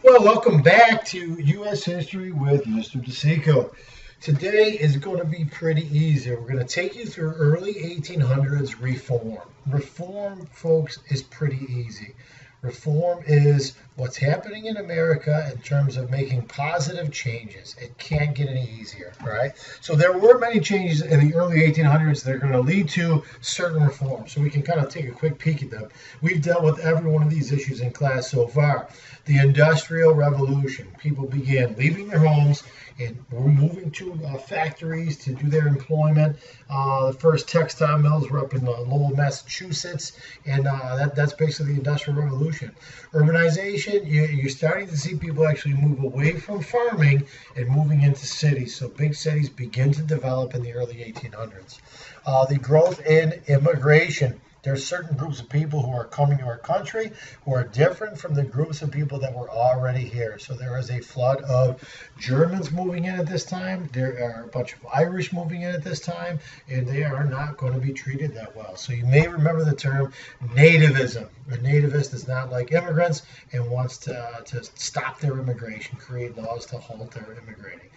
Well, welcome back to U.S. History with Mr. DeCecco. Today is going to be pretty easy. We're going to take you through early 1800s reform. Reform, folks, is pretty easy. Reform is what's happening in America in terms of making positive changes. It can't get any easier, right? So there were many changes in the early 1800s that are going to lead to certain reforms. So we can kind of take a quick peek at them. We've dealt with every one of these issues in class so far. The Industrial Revolution. People began leaving their homes and were moving to factories to do their employment. The first textile mills were up in Lowell, Massachusetts, and that's basically the Industrial Revolution. Urbanization, you're starting to see people actually move away from farming and moving into cities. So big cities begin to develop in the early 1800s. The growth in immigration. There's certain groups of people who are coming to our country who are different from the groups of people that were already here. So there is a flood of Germans moving in at this time. There are a bunch of Irish moving in at this time, and they are not going to be treated that well. So you may remember the term nativism. A nativist is not like immigrants and wants to stop their immigration, create laws to halt their immigrating.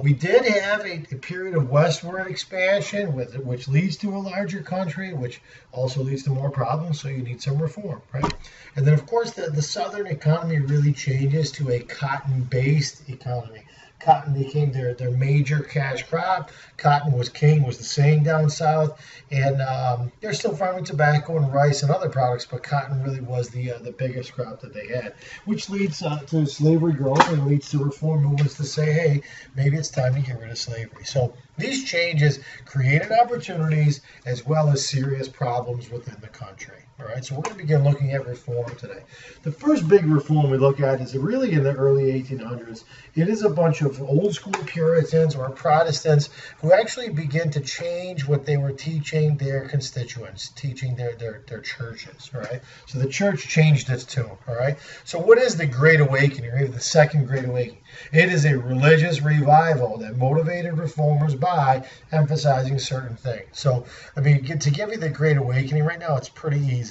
We did have a period of westward expansion, which leads to a larger country, which also leads to more problems, so you need some reform, right? And then, of course, the southern economy really changes to a cotton-based economy. Cotton became their major cash crop. Cotton was king, was the saying down south. And they're still farming tobacco and rice and other products, but cotton really was the biggest crop that they had, which leads to slavery growth and leads to reform movements to say, hey, maybe it's time to get rid of slavery. So these changes created opportunities as well as serious problems within the country. All right, so we're going to begin looking at reform today. The first big reform we look at is really in the early 1800s. It is a bunch of old school Puritans or Protestants who actually begin to change what they were teaching their constituents, teaching their churches. All right, so the church changed its tune. All right, so what is the Great Awakening, or the Second Great Awakening? It is a religious revival that motivated reformers by emphasizing certain things. So, I mean, to give you the Great Awakening right now, it's pretty easy.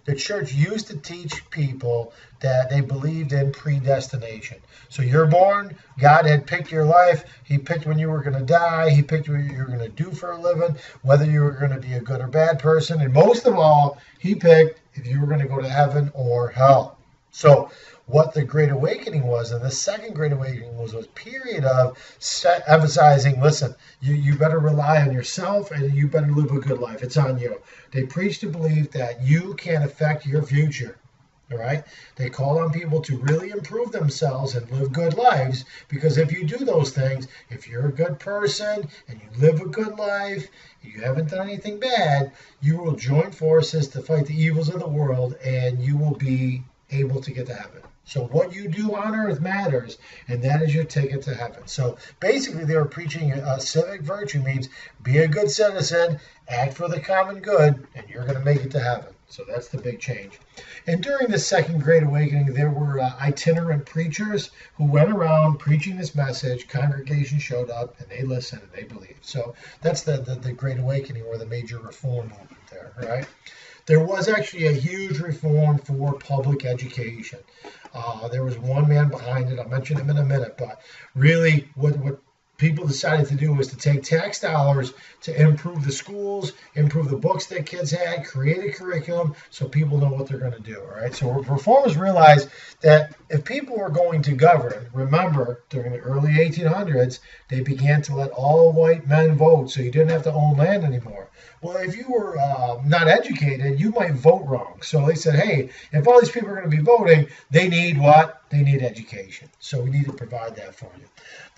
The church used to teach people that they believed in predestination. So you're born, God had picked your life, He picked when you were going to die, He picked what you were going to do for a living, whether you were going to be a good or bad person, and most of all, He picked if you were going to go to heaven or hell. So what the Great Awakening was, and the Second Great Awakening was a period of emphasizing, listen, you better rely on yourself and you better live a good life. It's on you. They preached a belief that you can affect your future. All right. They called on people to really improve themselves and live good lives, because if you do those things, if you're a good person and you live a good life, you haven't done anything bad, you will join forces to fight the evils of the world and you will be able to get to heaven. So what you do on earth matters, and that is your ticket to heaven. So basically they were preaching civic virtue means be a good citizen, act for the common good, and you're going to make it to heaven. So that's the big change. And during the Second Great Awakening, there were itinerant preachers who went around preaching this message. Congregations showed up, and they listened, and they believed. So that's the Great Awakening, or the major reform movement there, right? There was actually a huge reform for public education. There was one man behind it. I'll mention him in a minute. But really, what people decided to do was to take tax dollars to improve the schools, improve the books that kids had, create a curriculum so people know what they're going to do. All right. So reformers realized that if people were going to govern, remember, during the early 1800s, they began to let all white men vote, so you didn't have to own land anymore. Well, if you were not educated, you might vote wrong. So they said, hey, if all these people are going to be voting, they need what? They need education. So we need to provide that for you.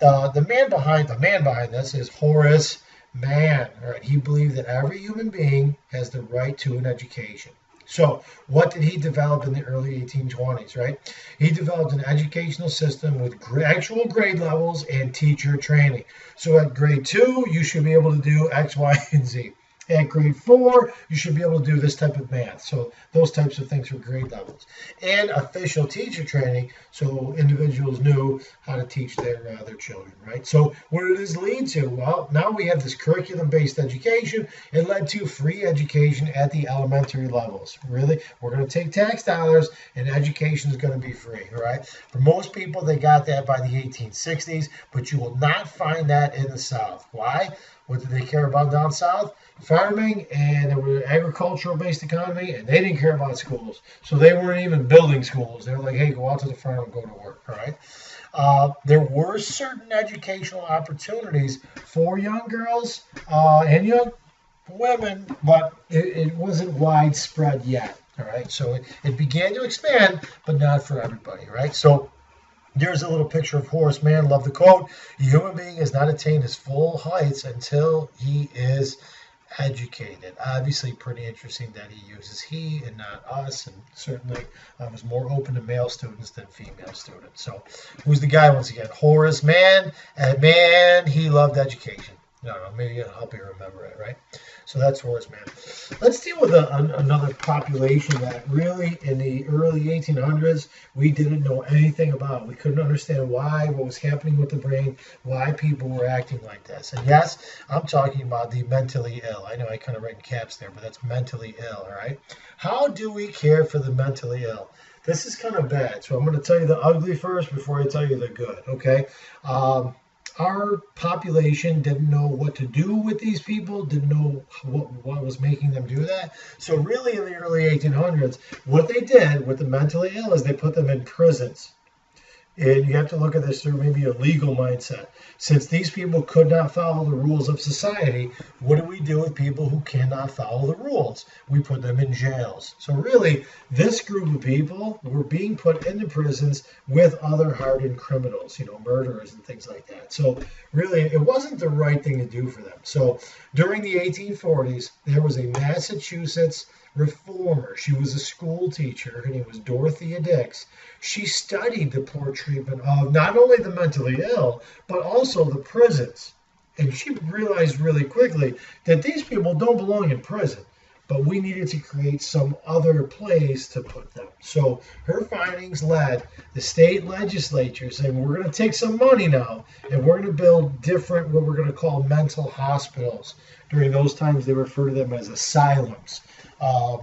The man behind this is Horace Mann. All right, he believed that every human being has the right to an education. So what did he develop in the early 1820s, right? He developed an educational system with actual grade levels and teacher training. So at grade 2, you should be able to do X, Y, and Z. At grade 4, you should be able to do this type of math. So those types of things were grade levels. And official teacher training, so individuals knew how to teach their children, right? So what did this lead to? Well, now we have this curriculum-based education. It led to free education at the elementary levels. Really, we're going to take tax dollars, and education is going to be free, all right? For most people, they got that by the 1860s, but you will not find that in the South. Why? What did they care about down south? Farming, and it was an agricultural-based economy, and they didn't care about schools. So they weren't even building schools. They were like, hey, go out to the farm and go to work, all right? There were certain educational opportunities for young girls and young women, but it wasn't widespread yet, all right? So it began to expand, but not for everybody, right? So there's a little picture of Horace Mann. Love the quote. A human being has not attained his full heights until he is educated. Obviously, pretty interesting that he uses he and not us, and certainly was more open to male students than female students. So who's the guy once again? Horace Mann. And man, he loved education. No, maybe it'll help you remember it, right? So that's Horace Mann. Let's deal with another population that really in the early 1800s we didn't know anything about. We couldn't understand why, what was happening with the brain, why people were acting like this. And yes, I'm talking about the mentally ill. I know I kind of write in caps there, but that's mentally ill, all right? How do we care for the mentally ill? This is kind of bad. So I'm going to tell you the ugly first before I tell you the good, okay? Our population didn't know what to do with these people, didn't know what was making them do that. So really in the early 1800s, what they did with the mentally ill is they put them in prisons. And you have to look at this through maybe a legal mindset. Since these people could not follow the rules of society, what do we do with people who cannot follow the rules? We put them in jails. So really, this group of people were being put into prisons with other hardened criminals, murderers and things like that. So really, it wasn't the right thing to do for them. So during the 1840s, there was a Massachusetts reformer. She was a school teacher. Her name was Dorothea Dix. She studied the poor treatment of not only the mentally ill, but also the prisons. And she realized really quickly that these people don't belong in prison, but we needed to create some other place to put them. So her findings led the state legislature saying, we're going to take some money now, and we're going to build different, what we're going to call mental hospitals. During those times, they refer to them as asylums.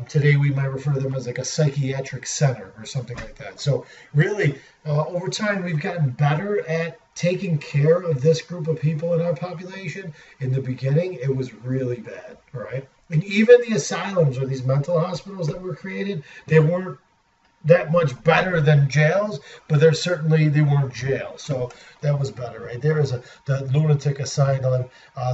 Today we might refer to them as like a psychiatric center or something like that. So really, over time, we've gotten better at taking care of this group of people in our population. In the beginning, it was really bad, all right? And even the asylums or these mental hospitals that were created, they weren't that much better than jails, but they weren't jails. So that was better, right? There is the lunatic asylum.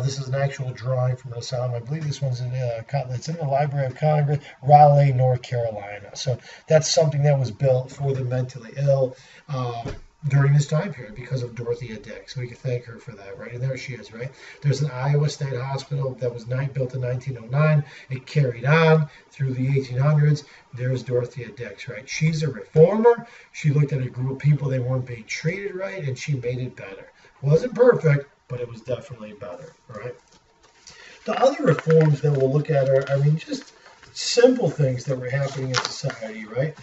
This is an actual drawing from an asylum. I believe this one's it's in the Library of Congress, Raleigh, North Carolina. So that's something that was built for the mentally ill during this time period because of Dorothea Dix. So we can thank her for that, right? And there she is, right? There's an Iowa State Hospital that was built in 1909. It carried on through the 1800s. There's Dorothea Dix, right? She's a reformer. She looked at a group of people that weren't being treated right, and she made it better. It wasn't perfect, but it was definitely better, all right? The other reforms that we'll look at are, just simple things that were happening in society, right?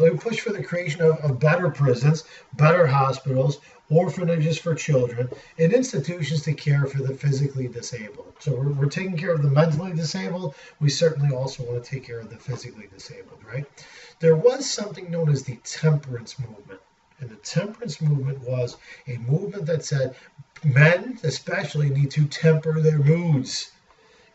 We push for the creation of better prisons, better hospitals, orphanages for children, and institutions to care for the physically disabled. So we're taking care of the mentally disabled. We certainly also want to take care of the physically disabled, right? There was something known as the temperance movement. And the temperance movement was a movement that said men especially need to temper their moods.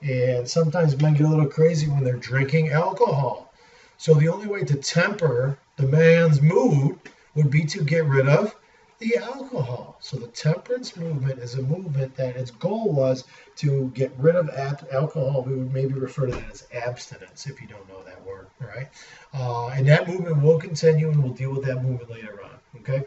And sometimes men get a little crazy when they're drinking alcohol. So the only way to temper the man's mood would be to get rid of the alcohol. So the temperance movement is a movement that its goal was to get rid of alcohol. We would maybe refer to that as abstinence if you don't know that word, all right? And that movement will continue, and we'll deal with that movement later on, okay?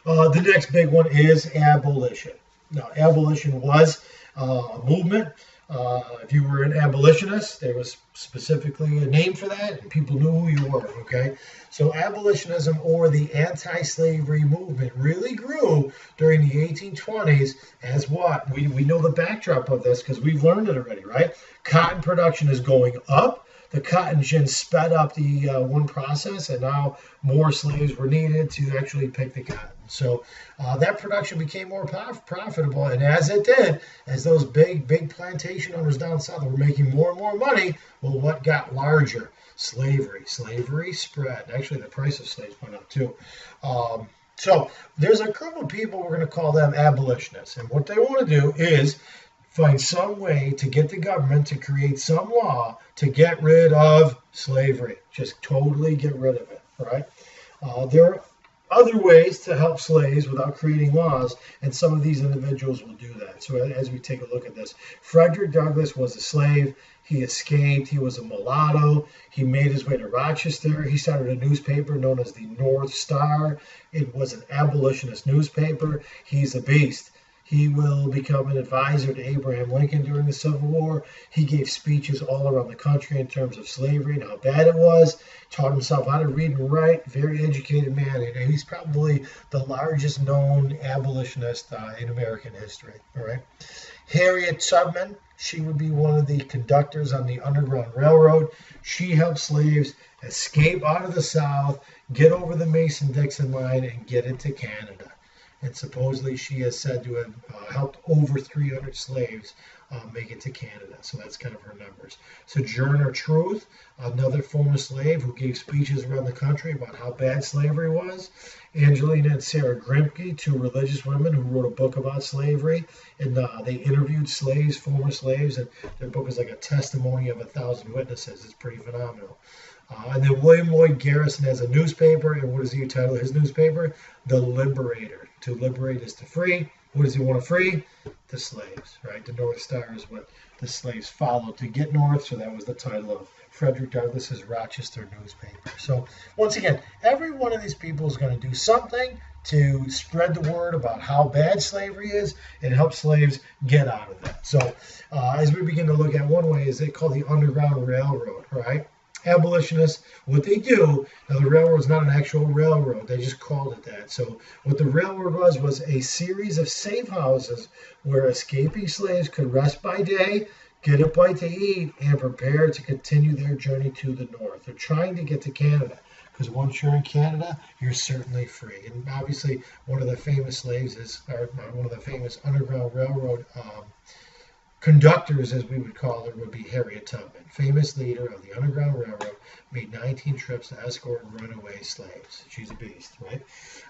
The next big one is abolition. Now, abolition was a movement If you were an abolitionist, there was specifically a name for that, and people knew who you were, okay? So abolitionism or the anti-slavery movement really grew during the 1820s as what? We know the backdrop of this because we've learned it already, right? Cotton production is going up. The cotton gin sped up the one process, and now more slaves were needed to actually pick the cotton. So that production became more profitable, and as it did, as those big plantation owners down south were making more and more money, well, what got larger? Slavery. Slavery spread. Actually, the price of slaves went up too. So there's a group of people, we're going to call them abolitionists, and what they want to do is find some way to get the government to create some law to get rid of slavery. Just totally get rid of it, right? There are other ways to help slaves without creating laws, and some of these individuals will do that. So as we take a look at this, Frederick Douglass was a slave. He escaped. He was a mulatto. He made his way to Rochester. He started a newspaper known as the North Star. It was an abolitionist newspaper. He's a beast. He will become an advisor to Abraham Lincoln during the Civil War. He gave speeches all around the country in terms of slavery and how bad it was. Taught himself how to read and write. Very educated man. And he's probably the largest known abolitionist in American history. All right. Harriet Tubman, she would be one of the conductors on the Underground Railroad. She helped slaves escape out of the South, get over the Mason-Dixon line, and get into Canada. And supposedly she is said to have helped over 300 slaves make it to Canada. So that's kind of her numbers. Sojourner Truth, another former slave who gave speeches around the country about how bad slavery was. Angelina and Sarah Grimke, two religious women who wrote a book about slavery. And they interviewed slaves, former slaves, and their book is like a testimony of 1,000 witnesses. It's pretty phenomenal. And then William Lloyd Garrison has a newspaper, and what is the title of his newspaper? The Liberator. To liberate is to free. What does he want to free? The slaves, right? The North Star is what the slaves followed to get north, so that was the title of Frederick Douglass's Rochester newspaper. So once again, every one of these people is going to do something to spread the word about how bad slavery is and help slaves get out of that. So as we begin to look at one way is they call the Underground Railroad, right? Abolitionists, what they do, now the railroad is not an actual railroad, they just called it that. So what the railroad was a series of safe houses where escaping slaves could rest by day, get a bite to eat, and prepare to continue their journey to the north. They're trying to get to Canada, because once you're in Canada, you're certainly free. And obviously, one of the famous slaves is, or one of the famous Underground Railroad conductors, as we would call her, would be Harriet Tubman, famous leader of the Underground Railroad, made 19 trips to escort runaway slaves. She's a beast, right?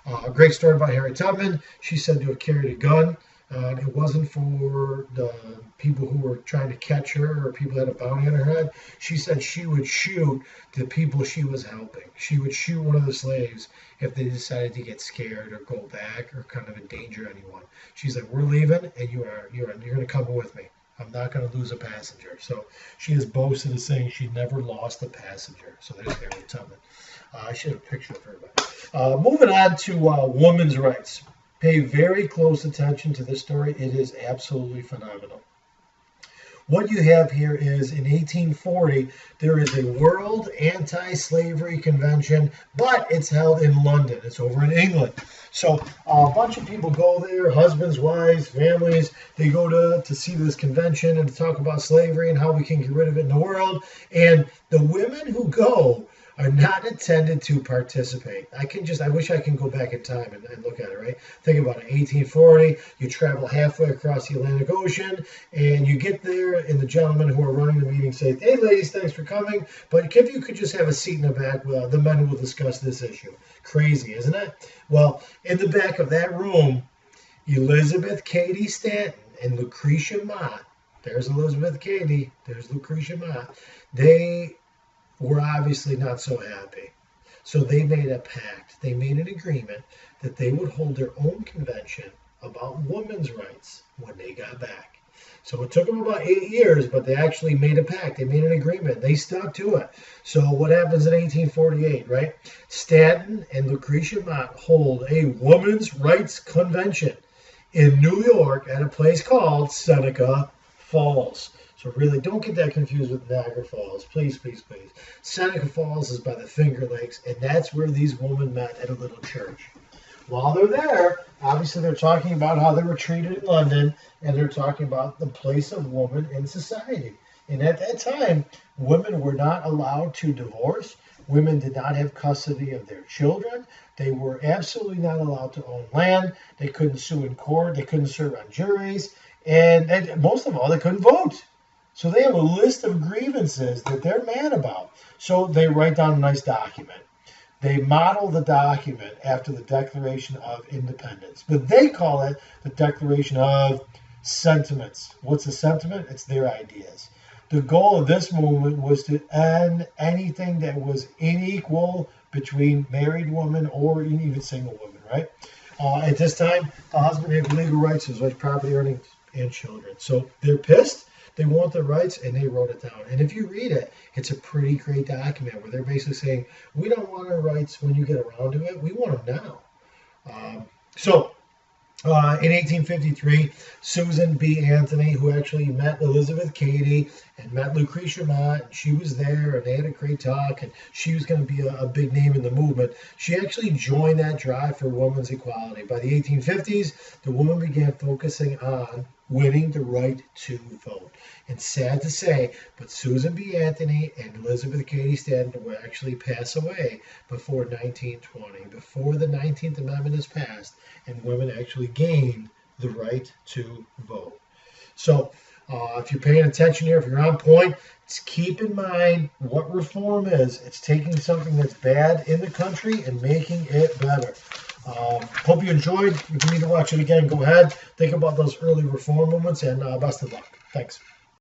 A great story about Harriet Tubman. She's said to have carried a gun. It wasn't for the people who were trying to catch her or people who had a bounty on her head. She said she would shoot the people she was helping. She would shoot one of the slaves if they decided to get scared or go back or kind of endanger anyone. She's like, we're leaving, and you're going to come with me. I'm not going to lose a passenger. So she has boasted of saying she never lost a passenger. So there's Harriet Tubman. I should have a picture of her. Moving on to women's rights. Pay very close attention to this story. It is absolutely phenomenal. What you have here is in 1840, there is a World Anti-Slavery Convention, but it's held in London. It's over in England. So a bunch of people go there, husbands, wives, families. They go to see this convention and to talk about slavery and how we can get rid of it in the world. And the women who go are not intended to participate. I wish I can go back in time and look at it, right? Think about it, 1840, you travel halfway across the Atlantic Ocean, and you get there, and the gentlemen who are running the meeting say, hey, ladies, thanks for coming, but if you could just have a seat in the back, the men will discuss this issue. Crazy, isn't it? Well, in the back of that room, Elizabeth Cady Stanton and Lucretia Mott, there's Elizabeth Cady, there's Lucretia Mott, they were obviously not so happy. So they made a pact. They made an agreement that they would hold their own convention about women's rights when they got back. So it took them about 8 years, but they actually made a pact. They made an agreement. They stuck to it. So what happens in 1848, right? Stanton and Lucretia Mott hold a women's rights convention in New York at a place called Seneca Falls. So really, don't get that confused with Niagara Falls. Please, please, please. Seneca Falls is by the Finger Lakes, and that's where these women met at a little church. While they're there, obviously they're talking about how they were treated in London, and they're talking about the place of woman in society. And at that time, women were not allowed to divorce. Women did not have custody of their children. They were absolutely not allowed to own land. They couldn't sue in court. They couldn't serve on juries. And most of all, they couldn't vote. So they have a list of grievances that they're mad about. So they write down a nice document. They model the document after the Declaration of Independence, but they call it the Declaration of Sentiments. What's a sentiment? It's their ideas. The goal of this movement was to end anything that was unequal between married women or even single women, right? At this time, the husband had legal rights to his wife's property, earnings, and children. So they're pissed. They want their rights, and they wrote it down. And if you read it, it's a pretty great document where they're basically saying, we don't want our rights when you get around to it. We want them now. In 1853, Susan B. Anthony, who actually met Elizabeth Cady and met Lucretia Mott, and she was there, and they had a great talk, and she was going to be a big name in the movement. She actually joined that drive for women's equality. By the 1850s, the woman began focusing on winning the right to vote. And sad to say, but Susan B. Anthony and Elizabeth Cady Stanton will actually pass away before 1920, before the 19th Amendment is passed, and women actually gain the right to vote. So if you're paying attention here, if you're on point, just keep in mind what reform is. It's taking something that's bad in the country and making it better. Hope you enjoyed. If you need to watch it again, go ahead. Think about those early reform movements, and best of luck. Thanks.